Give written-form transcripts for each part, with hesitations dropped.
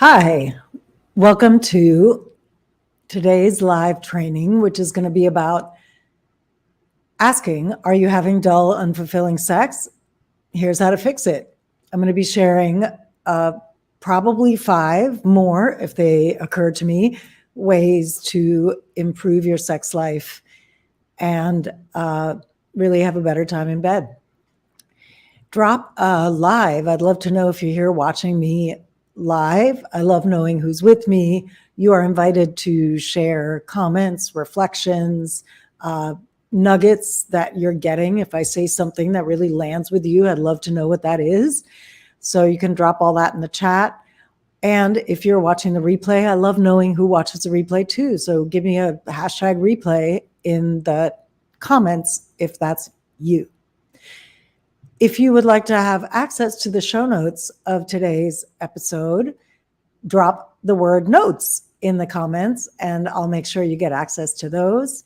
Hi, welcome to today's live training, which is going to be about asking, are you having dull, unfulfilling sex? Here's how to fix it. I'm going to be sharing probably 5 more, if they occur to me, ways to improve your sex life and really have a better time in bed. Drop live. I'd love to know if you're here watching me live. I love knowing who's with me. You are invited to share comments, reflections, nuggets that you're getting. If I say something that really lands with you, I'd love to know what that is. So you can drop all that in the chat. And if you're watching the replay, I love knowing who watches the replay too. So give me a hashtag replay in the comments if that's you. If you would like to have access to the show notes of today's episode, drop the word notes in the comments and I'll make sure you get access to those.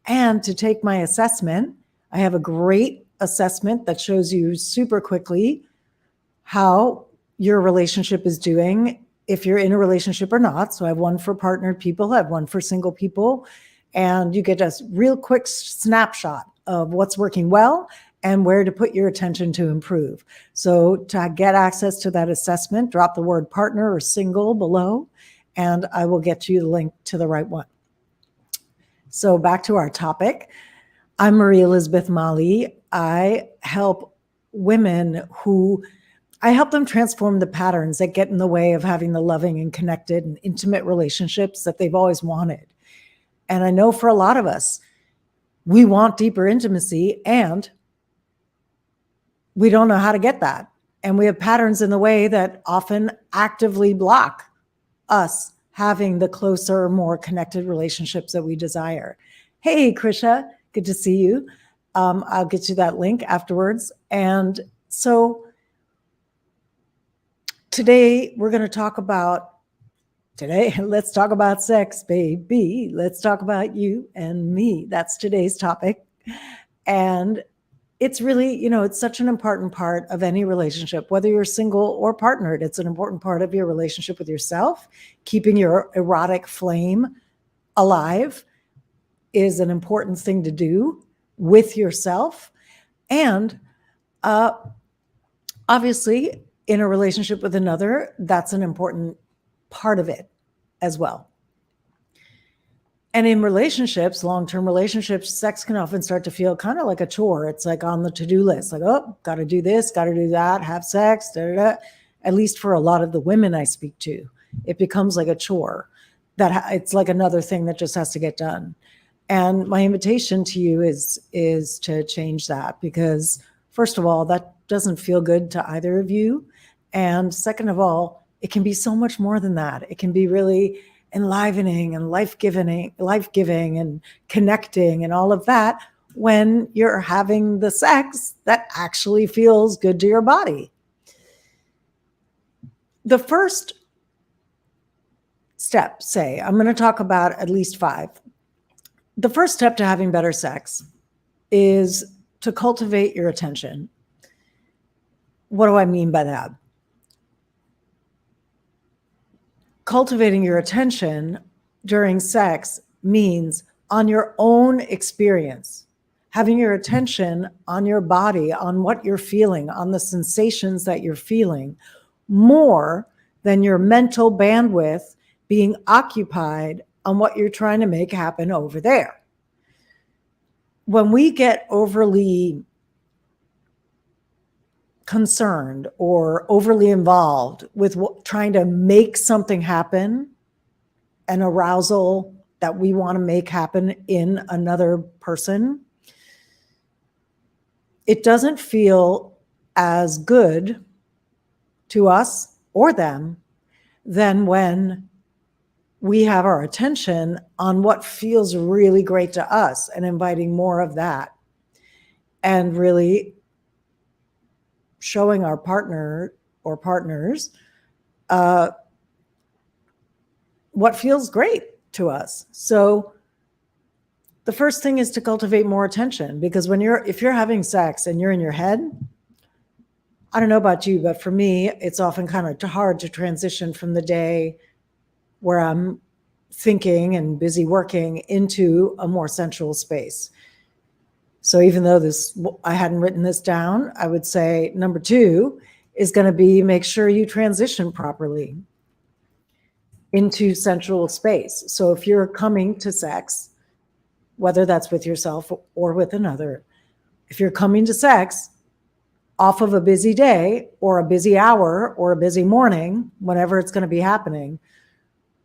And to take my assessment, I have a great assessment that shows you super quickly how your relationship is doing, if you're in a relationship or not. So I have one for partnered people, I have one for single people, and you get a real quick snapshot of what's working well and where to put your attention to improve. So to get access to that assessment, drop the word partner or single below, and I will get you the link to the right one. So back to our topic. I'm Marie Elizabeth Mali. I help women I help them transform the patterns that get in the way of having the loving and connected and intimate relationships that they've always wanted. And I know for a lot of us, we want deeper intimacy and we don't know how to get that. And we have patterns in the way that often actively block us having the closer, more connected relationships that we desire. Hey, Krisha, good to see you. I'll get you that link afterwards. And so today we're going to talk about, let's talk about sex, baby. Let's talk about you and me. That's today's topic. And it's really, it's such an important part of any relationship, whether you're single or partnered. It's an important part of your relationship with yourself. Keeping your erotic flame alive is an important thing to do with yourself. And obviously, in a relationship with another, that's an important part of it as well. And in relationships, long-term relationships, sex can often start to feel kind of like a chore. It's like on the to-do list, like, oh, got to do this, got to do that, have sex, At least for a lot of the women I speak to, it becomes like a chore. That it's like another thing that just has to get done. And my invitation to you is to change that, because first of all, that doesn't feel good to either of you. And second of all, it can be so much more than that. It can be really enlivening and life-giving and connecting and all of that when you're having the sex that actually feels good to your body. The first step, I'm going to talk about at least 5. The first step to having better sex is to cultivate your attention. What do I mean by that? Cultivating your attention during sex means on your own experience, having your attention on your body, on what you're feeling, on the sensations that you're feeling, more than your mental bandwidth being occupied on what you're trying to make happen over there. When we get overly concerned or overly involved with trying to make something happen, an arousal that we want to make happen in another person, it doesn't feel as good to us or them than when we have our attention on what feels really great to us and inviting more of that, and really showing our partner or partners what feels great to us. So the first thing is to cultivate more attention, because if you're having sex and you're in your head, I don't know about you, but for me, it's often kind of hard to transition from the day where I'm thinking and busy working into a more sensual space. So even though I hadn't written this down, I would say number 2 is going to be make sure you transition properly into sensual space. So if you're coming to sex, whether that's with yourself or with another, if you're coming to sex off of a busy day or a busy hour or a busy morning, whenever it's going to be happening,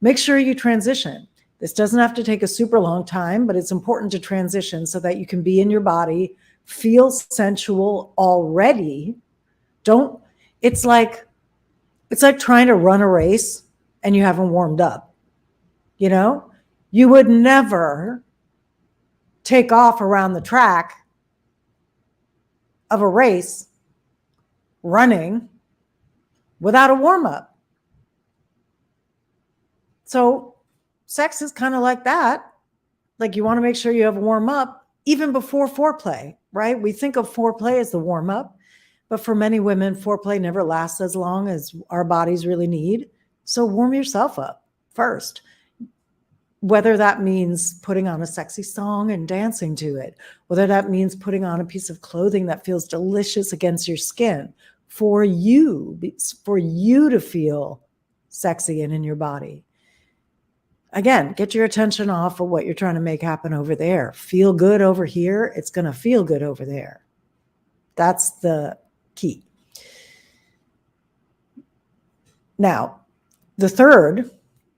make sure you transition. This doesn't have to take a super long time, but it's important to transition so that you can be in your body, feel sensual already. It's like trying to run a race and you haven't warmed up. You know, you would never take off around the track of a race running without a warm up. So sex is kind of like that. Like you want to make sure you have a warm up even before foreplay, right? We think of foreplay as the warm up, but for many women, foreplay never lasts as long as our bodies really need. So warm yourself up first. Whether that means putting on a sexy song and dancing to it, whether that means putting on a piece of clothing that feels delicious against your skin for you to feel sexy and in your body. Again, get your attention off of what you're trying to make happen over there. Feel good over here. It's going to feel good over there. That's the key. Now, the third,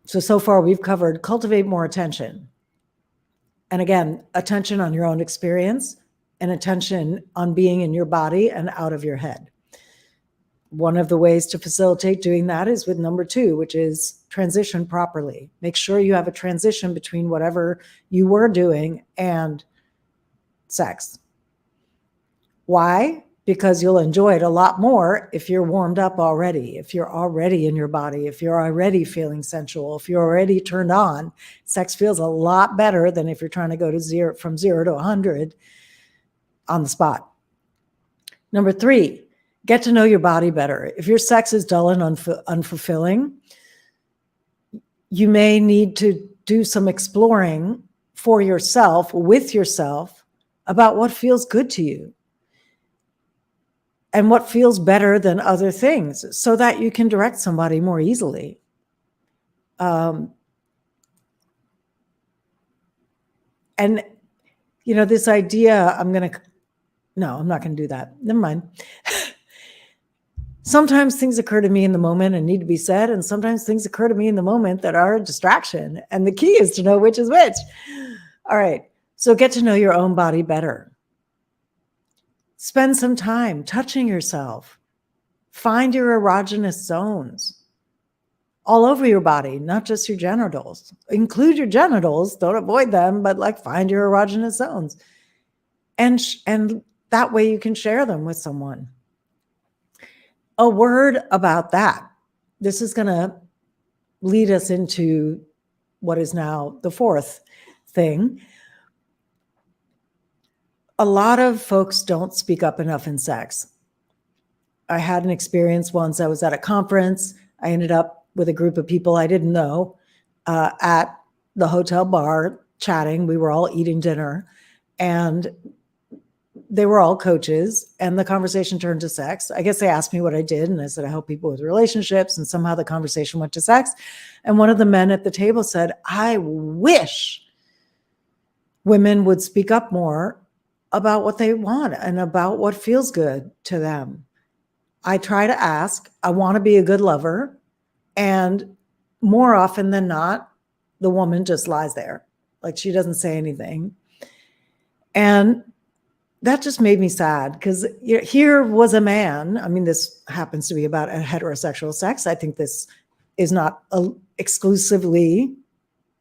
so far we've covered cultivate more attention. And again, attention on your own experience and attention on being in your body and out of your head. One of the ways to facilitate doing that is with number 2, which is transition properly. Make sure you have a transition between whatever you were doing and sex. Why? Because you'll enjoy it a lot more if you're warmed up already, if you're already in your body, if you're already feeling sensual, if you're already turned on. Sex feels a lot better than if you're trying to go to from 0 to 100 on the spot. Number 3, get to know your body better. If your sex is dull and unfulfilling, you may need to do some exploring for yourself, with yourself, about what feels good to you and what feels better than other things so that you can direct somebody more easily. And, you know, this idea, I'm not going to do that. Never mind. Sometimes things occur to me in the moment and need to be said, and sometimes things occur to me in the moment that are a distraction. And the key is to know which is which. All right. So get to know your own body better. Spend some time touching yourself. Find your erogenous zones all over your body, not just your genitals. Include your genitals, don't avoid them, but like find your erogenous zones. And that way you can share them with someone. A word about that. This is going to lead us into what is now the 4th thing. A lot of folks don't speak up enough in sex. I had an experience once. I was at a conference. I ended up with a group of people I didn't know at the hotel bar chatting. We were all eating dinner and they were all coaches, and the conversation turned to sex. I guess they asked me what I did, and I said, I help people with relationships, and somehow the conversation went to sex. And one of the men at the table said, I wish women would speak up more about what they want and about what feels good to them. I try to ask, I want to be a good lover, and more often than not, the woman just lies there. Like she doesn't say anything. And that just made me sad because here was a man. I mean, this happens to be about a heterosexual sex. I think this is not exclusively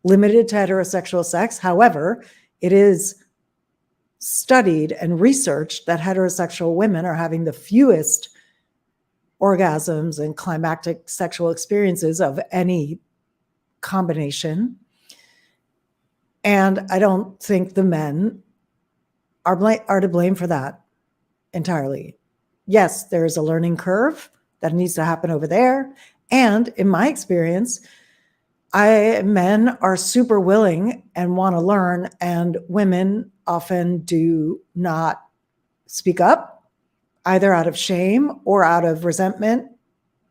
limited to heterosexual sex. However, it is studied and researched that heterosexual women are having the fewest orgasms and climactic sexual experiences of any combination. And I don't think the men are to blame for that entirely. Yes, there is a learning curve that needs to happen over there. And in my experience, men are super willing and want to learn, and women often do not speak up, either out of shame or out of resentment.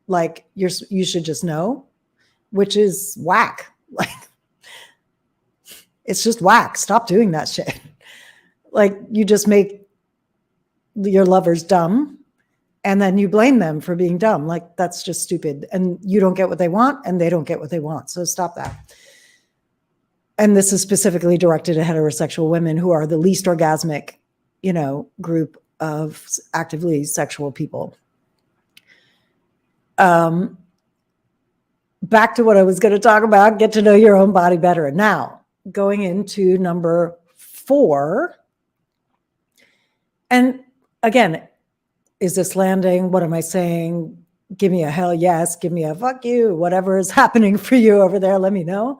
Like you should just know, which is whack. Like, it's just whack. Stop doing that shit. Like, you just make your lovers dumb, and then you blame them for being dumb. Like, that's just stupid. And you don't get what they want, and they don't get what they want. So stop that. And this is specifically directed at heterosexual women, who are the least orgasmic, group of actively sexual people. Back to what I was going to talk about, get to know your own body better. Now, going into number 4. And again, is this landing? What am I saying? Give me a hell yes. Give me a fuck you. Whatever is happening for you over there, let me know.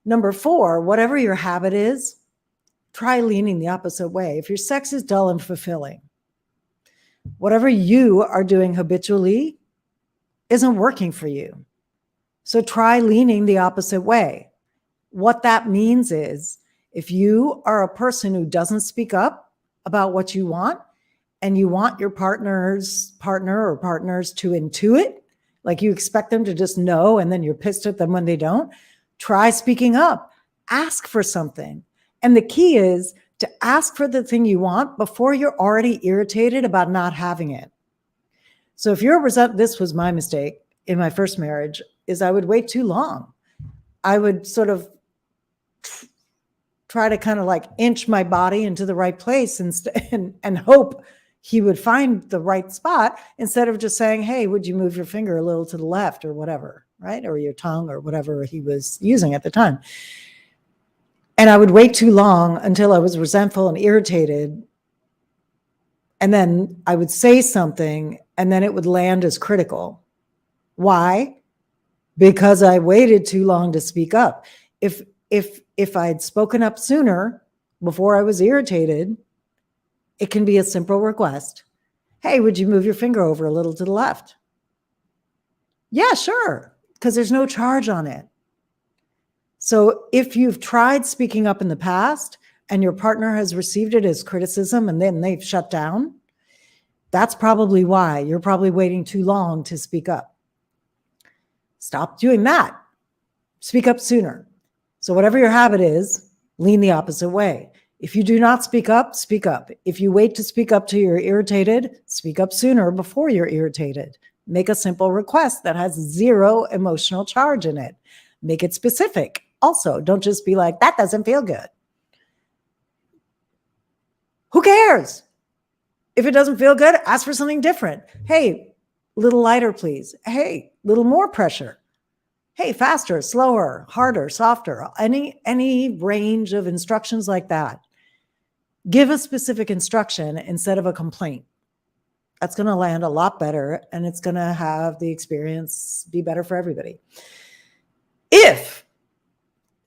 Number 4, whatever your habit is, try leaning the opposite way. If your sex is dull and fulfilling, whatever you are doing habitually isn't working for you. So try leaning the opposite way. What that means is, if you are a person who doesn't speak up about what you want, and you want your partner or partners to intuit, like you expect them to just know, and then you're pissed at them when they don't, try speaking up. Ask for something. And the key is to ask for the thing you want before you're already irritated about not having it. So if you're this was my mistake in my first marriage, is I would wait too long. I would sort of try to kind of like inch my body into the right place and hope he would find the right spot, instead of just saying, hey, would you move your finger a little to the left or whatever, right? Or your tongue or whatever he was using at the time. And I would wait too long until I was resentful and irritated. And then I would say something, and then it would land as critical. Why? Because I waited too long to speak up. If I'd spoken up sooner, before I was irritated, it can be a simple request. Hey, would you move your finger over a little to the left? Yeah, sure, because there's no charge on it. So if you've tried speaking up in the past and your partner has received it as criticism and then they've shut down, that's probably why. You're probably waiting too long to speak up. Stop doing that. Speak up sooner. So whatever your habit is, lean the opposite way. If you do not speak up, speak up. If you wait to speak up till you're irritated, speak up sooner before you're irritated. Make a simple request that has 0 emotional charge in it. Make it specific. Also, don't just be like, that doesn't feel good. Who cares? If it doesn't feel good, ask for something different. Hey, little lighter, please. Hey, little more pressure. Hey, faster, slower, harder, softer. Any range of instructions like that. Give a specific instruction instead of a complaint. That's going to land a lot better, and it's going to have the experience be better for everybody. If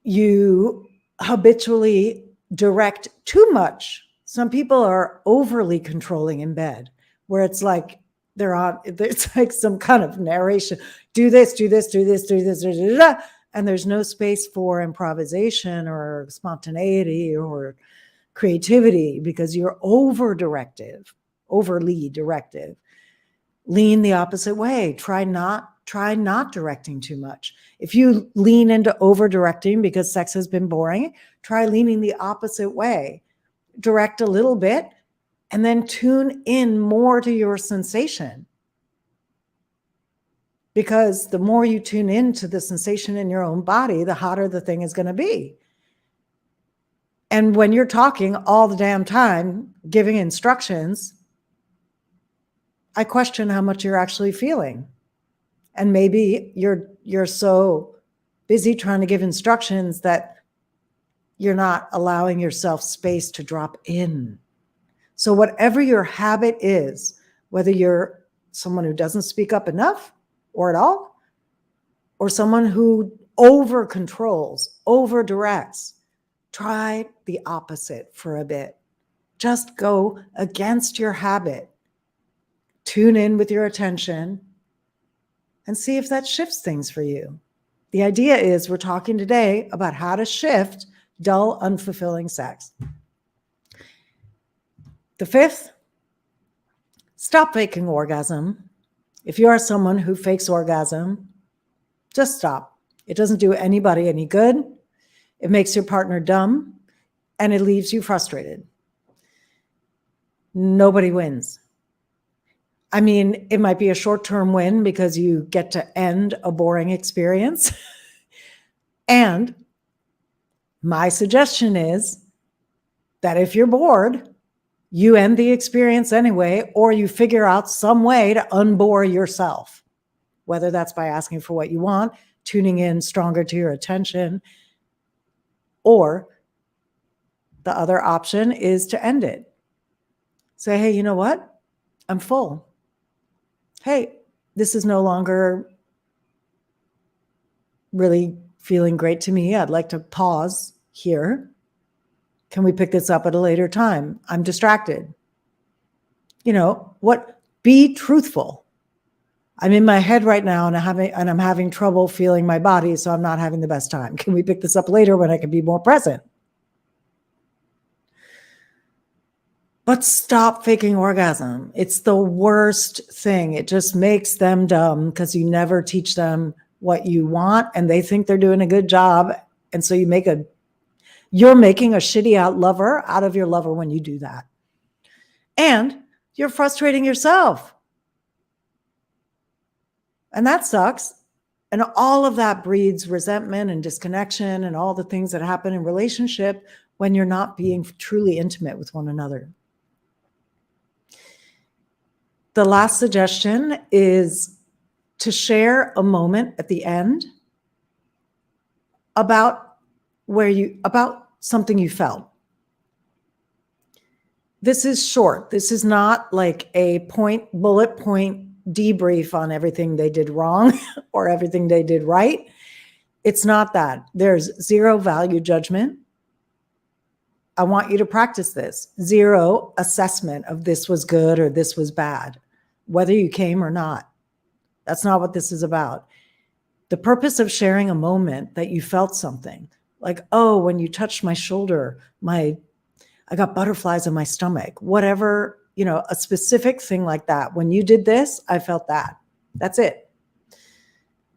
you habitually direct too much, some people are overly controlling in bed, where it's like it's like some kind of narration. Do this, do this, do this, do this, da, da, da, and there's no space for improvisation or spontaneity or creativity, because you're overly directive. Lean the opposite way. Try not directing too much. If you lean into over directing because sex has been boring, try leaning the opposite way. Direct a little bit and then tune in more to your sensation. Because the more you tune into the sensation in your own body, the hotter the thing is going to be. And when you're talking all the damn time, giving instructions, I question how much you're actually feeling. And maybe you're so busy trying to give instructions that you're not allowing yourself space to drop in. So whatever your habit is, whether you're someone who doesn't speak up enough or at all, or someone who over controls, over directs, try the opposite for a bit. Just go against your habit tune in with your attention and see if that shifts things for you. The idea is we're talking today about how to shift dull, unfulfilling sex. The fifth, stop faking orgasm. If you are someone who fakes orgasm, just stop. It doesn't do anybody any good. It makes your partner dumb, and it leaves you frustrated. Nobody wins. I mean, it might be a short-term win because you get to end a boring experience. And my suggestion is that if you're bored, you end the experience anyway, or you figure out some way to unbore yourself, whether that's by asking for what you want, tuning in stronger to your attention, or the other option is to end it. Say, hey, you know what? I'm full. Hey, this is no longer really feeling great to me. I'd like to pause here. Can we pick this up at a later time? I'm distracted. You know what? Be truthful. I'm in my head right now and I'm having trouble feeling my body, so I'm not having the best time. Can we pick this up later when I can be more present? But stop faking orgasm. It's the worst thing. It just makes them dumb because you never teach them what you want and they think they're doing a good job. And so you're making a shitty lover out of your lover when you do that. And you're frustrating yourself. And that sucks. And all of that breeds resentment and disconnection and all the things that happen in relationship when you're not being truly intimate with one another. The last suggestion is to share a moment at the end about something you felt. This is short. This is not like a bullet point debrief on everything they did wrong or everything they did right. It's not that. There's zero value judgment. I want you to practice this. Zero assessment of this was good or this was bad, whether you came or not. That's not what this is about. The purpose of sharing a moment that you felt something, like, oh, when you touched my shoulder, I got butterflies in my stomach, whatever, a specific thing like that. When you did this, I felt that. That's it.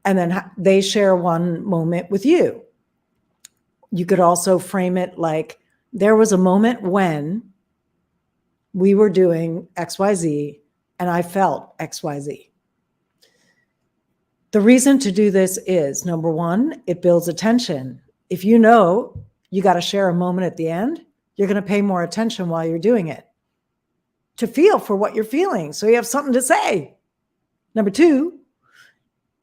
And then they share one moment with you. You could also frame it like, there was a moment when we were doing XYZ and I felt XYZ. The reason to do this is, number one, it builds attention. If you know you got to share a moment at the end, you're going to pay more attention while you're doing it to feel for what you're feeling. So you have something to say. Number two,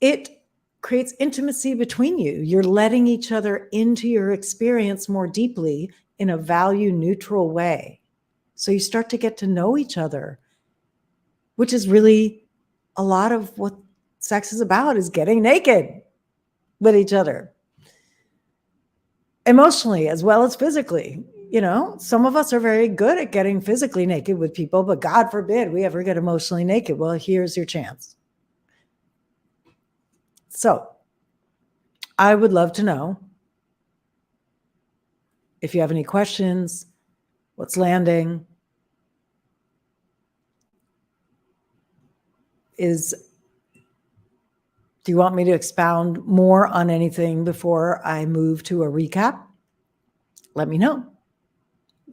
it creates intimacy between you. You're letting each other into your experience more deeply in a value neutral way. So you start to get to know each other, which is really a lot of what sex is about, is getting naked with each other. Emotionally as well as physically. Some of us are very good at getting physically naked with people, but God forbid we ever get emotionally naked. Well, here's your chance. So I would love to know if you have any questions, what's landing. Do you want me to expound more on anything before I move to a recap? Let me know.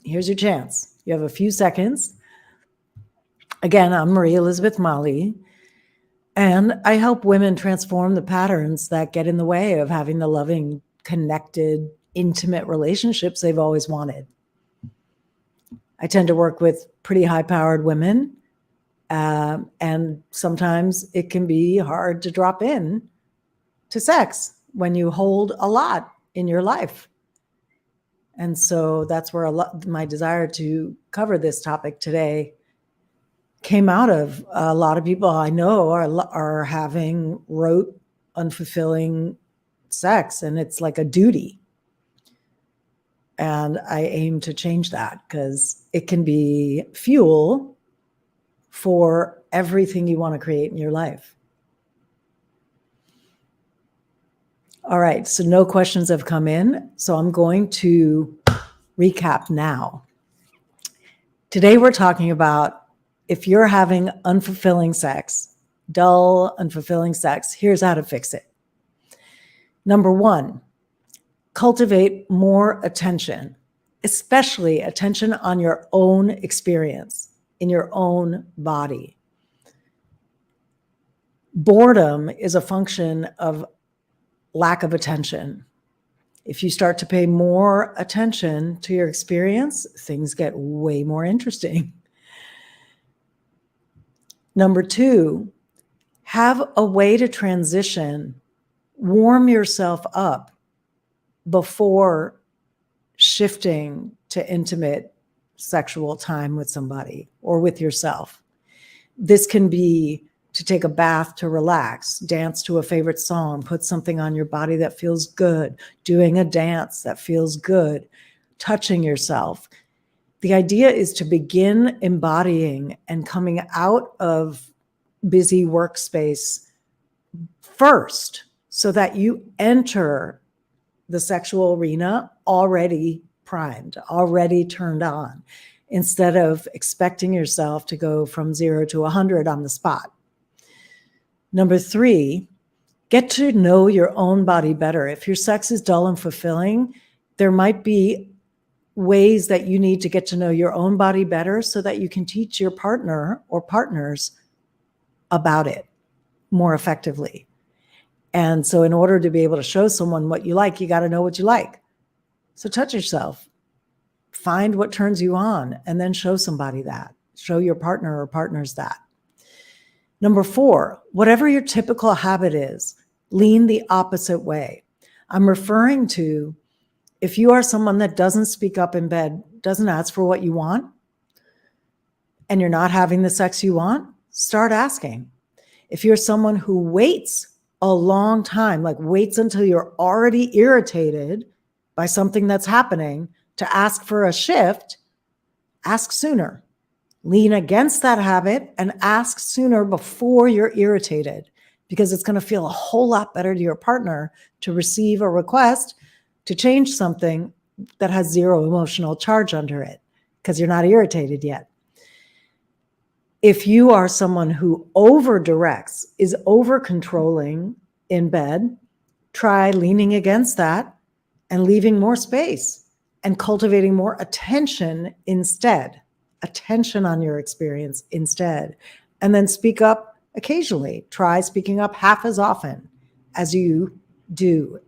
Here's your chance. You have a few seconds. Again, I'm Marie Elizabeth Molly, and I help women transform the patterns that get in the way of having the loving, connected, intimate relationships they've always wanted. I tend to work with pretty high-powered women, and sometimes it can be hard to drop in to sex when you hold a lot in your life. And so that's where my desire to cover this topic today came out of. A lot of people I know are having rote, unfulfilling sex, and it's like a duty. And I aim to change that because it can be fuel for everything you want to create in your life. All right, so no questions have come in, so I'm going to recap now. Today we're talking about if you're having unfulfilling sex, dull, unfulfilling sex, here's how to fix it. Number one, cultivate more attention, especially attention on your own experience, in your own body. Boredom is a function of lack of attention. If you start to pay more attention to your experience, things get way more interesting. Number two, have a way to transition, warm yourself up before shifting to intimate sexual time with somebody or with yourself. This can be to take a bath to relax, dance to a favorite song, put something on your body that feels good, doing a dance that feels good, touching yourself. The idea is to begin embodying and coming out of busy workspace first so that you enter the sexual arena already primed, already turned on, instead of expecting yourself to go from 0 to 100 on the spot. Number three, get to know your own body better. If your sex is dull and fulfilling, there might be ways that you need to get to know your own body better so that you can teach your partner or partners about it more effectively. And so in order to be able to show someone what you like, you got to know what you like. So touch yourself, find what turns you on, and then show somebody that. Show your partner or partners that. Number four, whatever your typical habit is, lean the opposite way. I'm referring to if you are someone that doesn't speak up in bed, doesn't ask for what you want, and you're not having the sex you want, start asking. If you're someone who waits a long time, like waits until you're already irritated by something that's happening to ask for a shift, ask sooner. Lean against that habit and ask sooner before you're irritated, because it's going to feel a whole lot better to your partner to receive a request to change something that has zero emotional charge under it because you're not irritated yet. If you are someone who over-directs, is over-controlling in bed, try leaning against that and leaving more space and cultivating more attention instead. Attention on your experience instead. And then speak up occasionally. Try speaking up half as often as you do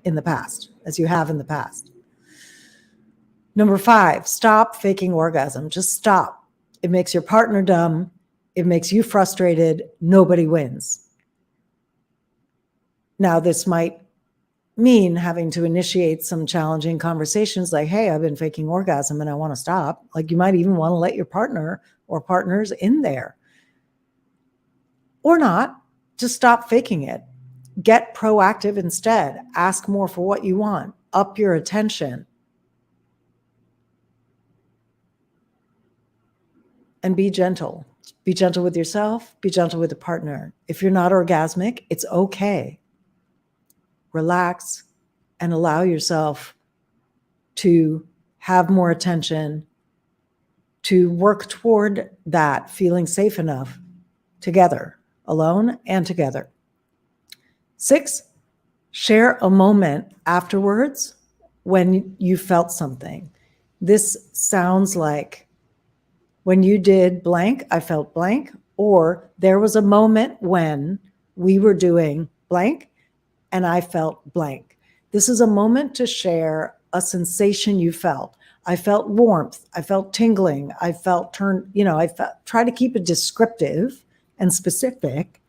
in the past, as you have in the past. Number five, stop faking orgasm. Just stop. It makes your partner dumb. It makes you frustrated. Nobody wins. Now, this might mean having to initiate some challenging conversations like, hey, I've been faking orgasm and I want to stop. Like, you might even want to let your partner or partners in there. Or not, just stop faking it. Get proactive instead. Ask more for what you want. Up your attention. And be gentle. Be gentle with yourself. Be gentle with the partner. If you're not orgasmic, it's okay. Relax and allow yourself to have more attention, to work toward that feeling safe enough together, alone and together. 6, share a moment afterwards when you felt something. This sounds like, when you did blank, I felt blank, or there was a moment when we were doing blank and I felt blank. This is a moment to share a sensation you felt. I felt warmth. I felt tingling. I felt try to keep it descriptive and specific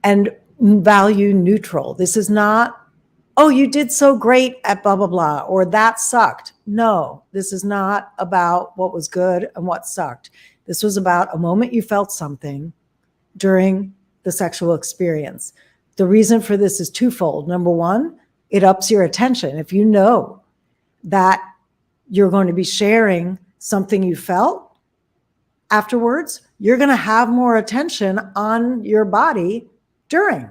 and value neutral. This is not, oh, you did so great at blah, blah, blah, or that sucked. No, this is not about what was good and what sucked. This was about a moment you felt something during the sexual experience. The reason for this is twofold. Number one, it ups your attention. If you know that you're going to be sharing something you felt, afterwards, you're going to have more attention on your body during.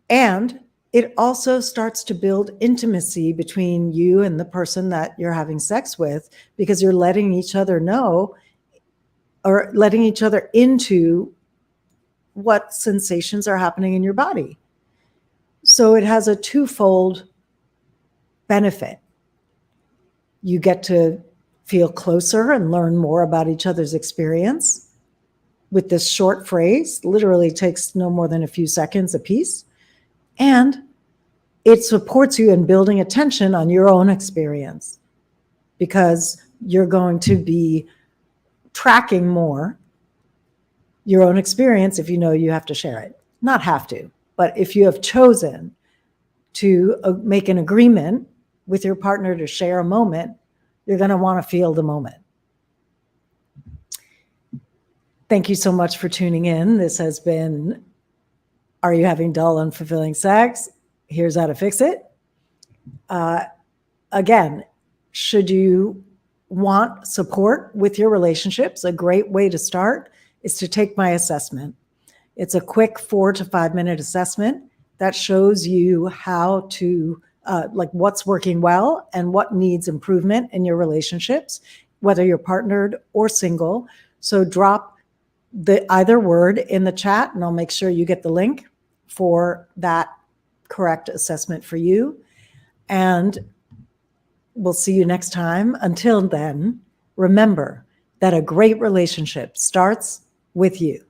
And it also starts to build intimacy between you and the person that you're having sex with, because you're letting each other know, or letting each other into what sensations are happening in your body. So it has a twofold benefit. You get to feel closer and learn more about each other's experience with this short phrase. Literally takes no more than a few seconds a piece. And it supports you in building attention on your own experience, because you're going to be tracking more your own experience if you know you have to share it. Not have to, but if you have chosen to make an agreement with your partner to share a moment, you're going to want to feel the moment. Thank you so much for tuning in. This has been Are You Having Dull, Unfulfilling Sex? Here's how to fix it. Again, should you want support with your relationships, a great way to start is to take my assessment. It's a quick 4 to 5 minute assessment that shows you how to, like what's working well and what needs improvement in your relationships, whether you're partnered or single. So drop either word in the chat and I'll make sure you get the link for that correct assessment for you. And we'll see you next time. Until then, remember that a great relationship starts with you.